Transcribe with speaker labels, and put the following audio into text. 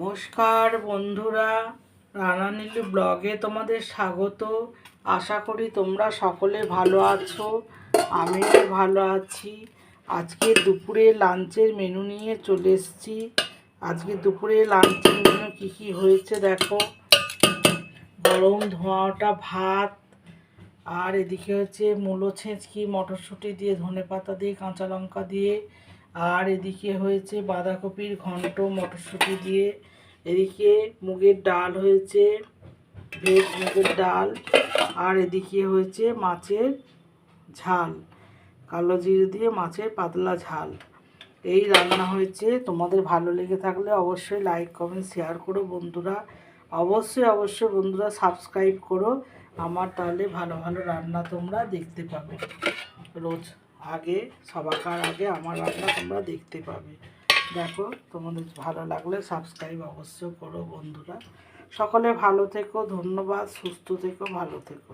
Speaker 1: নমস্কার বন্ধুরা, রানানীলু ব্লগে তোমাদের স্বাগত। আশা করি তোমরা সকলে ভালো আছো, আমিও ভালো আছি। আজকে দুপুরে লাঞ্চের মেনু নিয়ে চলে এসেছি। আজকে দুপুরে লাঞ্চের মেনু কী হয়েছে দেখো। গরম ধোঁয়াটা ভাত, আর এদিকে হচ্ছে মূলো ছেঁচকি মটরশুঁটি দিয়ে, ধনেপাতা দিয়ে, কাঁচা লঙ্কা দিয়ে, আর এদিকে হয়েছে বাঁধাকপির ঘন্ট মটরশুঁটি দিয়ে। এদিকে মুগের ডাল হয়েছে, ভেজ মুগের ডাল। আর এদিকে হয়েছে মাছের ঝাল, কালো জিরে দিয়ে মাছের পাতলা ঝাল। এই রান্না হয়েছে। তোমাদের ভালো লেগে থাকলে অবশ্যই লাইক কমেন্ট শেয়ার করো বন্ধুরা। অবশ্যই বন্ধুরা সাবস্ক্রাইব করো আমার, তাহলে ভালো ভালো রান্না তোমরা দেখতে পাবে। রোজ আগে, সবাকার আগে আমার রান্না তোমরা দেখতে পাবে। দেখো, তোমাদের ভালো লাগলে সাবস্ক্রাইব অবশ্যই করো বন্ধুরা। সকলে ভালো থেকো, ধন্যবাদ, সুস্থ থেকো, ভালো থেকো।